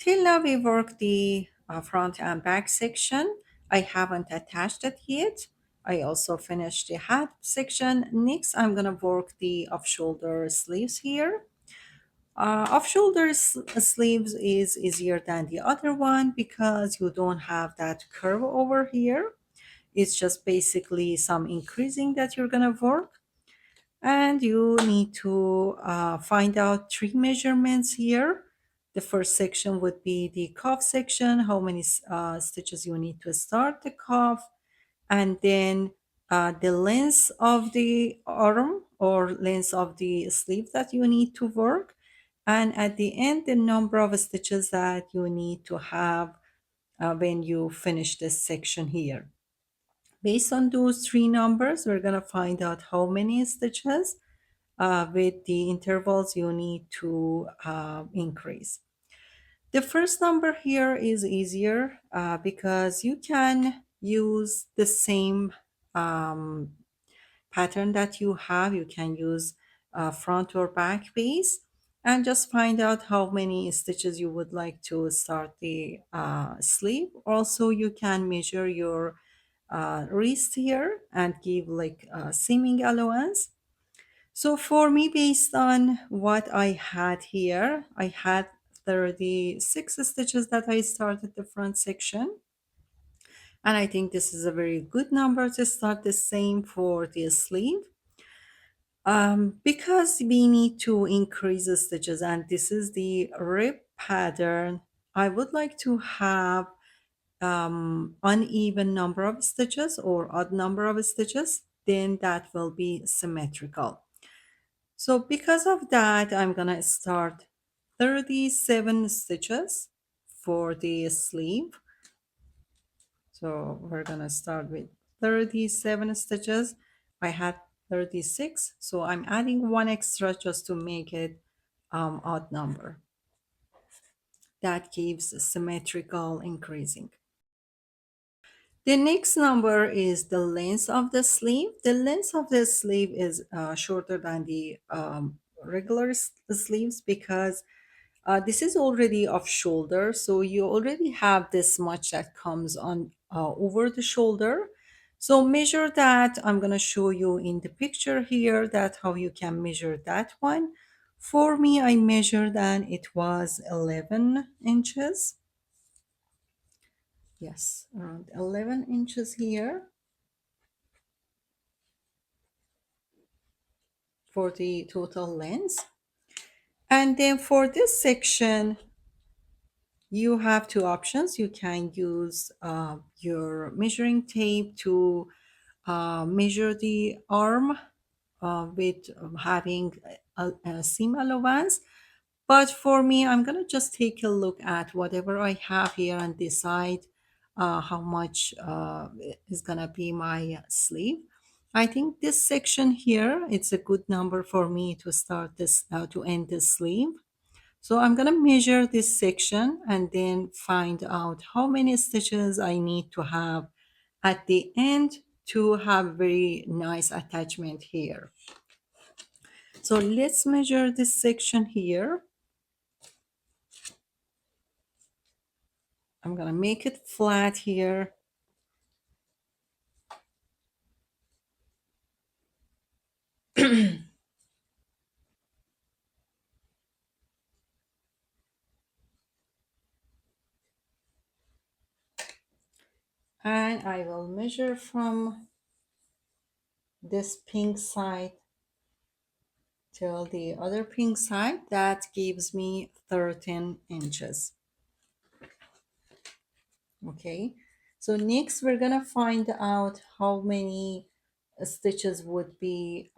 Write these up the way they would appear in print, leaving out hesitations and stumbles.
Till now we worked the front and back section. I haven't attached it yet. I also finished the hat section. Next, I'm gonna work the off-shoulder sleeves here. Off-shoulder sleeves is easier than the other one because you don't have that curve over here. It's just basically some increasing that you're gonna work. And you need to find out three measurements here. The first section would be the cuff section, how many stitches you need to start the cuff, and then the length of the arm or length of the sleeve that you need to work, and at the end, the number of stitches that you need to have when you finish this section here. Based on those three numbers, we're going to find out how many stitches with the intervals you need to increase. The first number here is easier because you can use the same um, pattern that you have. You can use front or back piece and just find out how many stitches you would like to start the sleeve. Also, you can measure your wrist here and give like seaming allowance. So for me, based on what I had here, I had 36 stitches that I started the front section. And I think this is a very good number to start the same for the sleeve. Because we need to increase the stitches and this is the rib pattern, I would like to have uneven number of stitches or odd number of stitches, then that will be symmetrical. So because of that, I'm gonna start 37 stitches for the sleeve. So we're gonna start with 37 stitches. I had 36, so I'm adding one extra just to make it odd number. That gives symmetrical increasing. The next number is the length of the sleeve. The length of the sleeve is shorter than the regular sleeves because this is already off shoulder. So you already have this much that comes on over the shoulder. So measure that. I'm going to show you in the picture here that how you can measure that one. For me, I measured and it was 11 inches. Yes, around 11 inches here for the total length. And then for this section, you have two options. You can use your measuring tape to measure the arm with having a seam allowance. But for me, I'm going to just take a look at whatever I have here and decide how much is going to be my sleeve. I think this section here, it's a good number for me to start this, to end this sleeve. So I'm going to measure this section and then find out how many stitches I need to have at the end to have very nice attachment here. So let's measure this section here. I'm going to make it flat here. And I will measure from this pink side till the other pink side. That gives me 13 inches. Okay, so next we're gonna find out how many stitches would be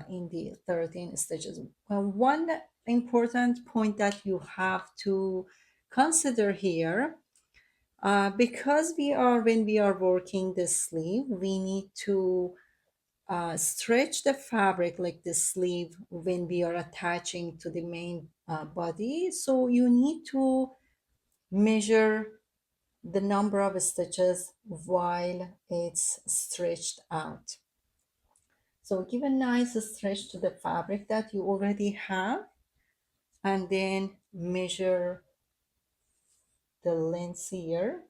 in the 13 stitches. One important point that you have to consider here, because when we are working the sleeve, we need to stretch the fabric like the sleeve when we are attaching to the main body. So you need to measure the number of stitches while it's stretched out. So give a nice stretch to the fabric that you already have and then measure the length here.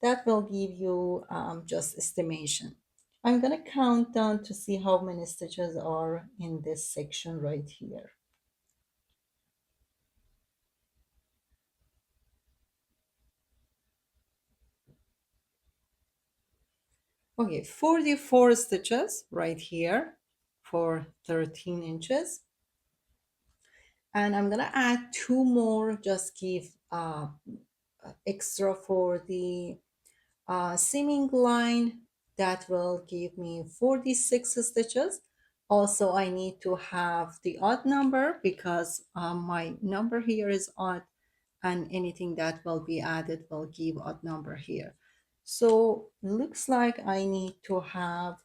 That will give you just estimation. I'm gonna count down to see how many stitches are in this section right here. Okay, 44 stitches right here for 13 inches. And I'm gonna add two more, just give extra for the seaming line. That will give me 46 stitches. Also, I need to have the odd number because my number here is odd, and anything that will be added will give odd number here. So looks like I need to have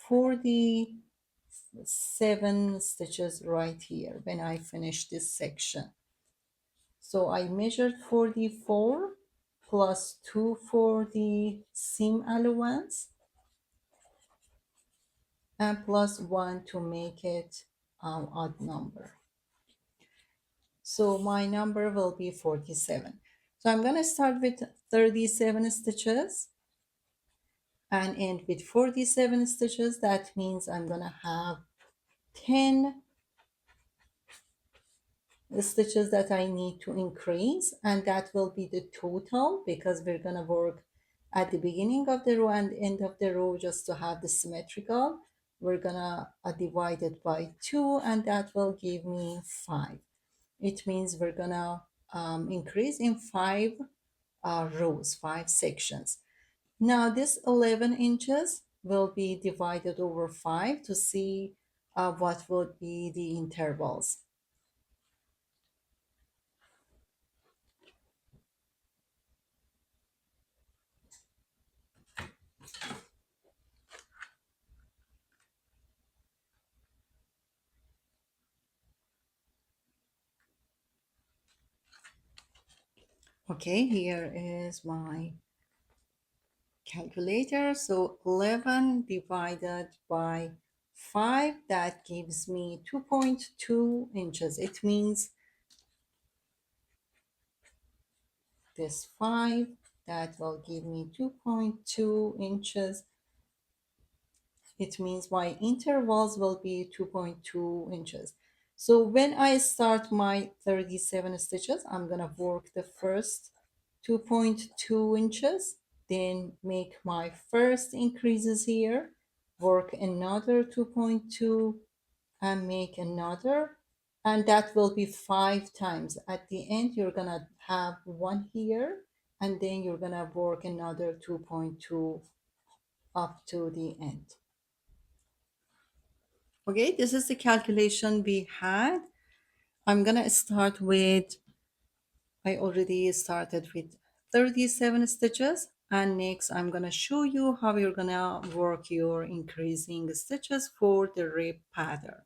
47 stitches right here when I finish this section. So I measured 44 plus 2 for the seam allowance and plus 1 to make it odd number. So my number will be 47. So I'm going to start with 37 stitches and end with 47 stitches. That means I'm going to have 10 stitches that I need to increase, and that will be the total because we're going to work at the beginning of the row and end of the row just to have the symmetrical. We're going to divide it by 2, and that will give me 5. It means we're going to increase in 5 rows, 5 sections. Now this 11 inches will be divided over 5 to see what would be the intervals. Okay, here is my calculator. So 11 divided by 5, that gives me 2.2 inches. It means this 5, that will give me 2.2 inches. It means my intervals will be 2.2 inches. So when I start my 37 stitches, I'm gonna work the first 2.2 inches, then make my first increases here, work another 2.2 and make another, and that will be 5 times. At the end, you're gonna have one here, and then you're gonna work another 2.2 up to the end. Okay, this is the calculation we had. I'm gonna start with, I already started with 37 stitches, and next I'm gonna show you how you're gonna work your increasing stitches for the rib pattern.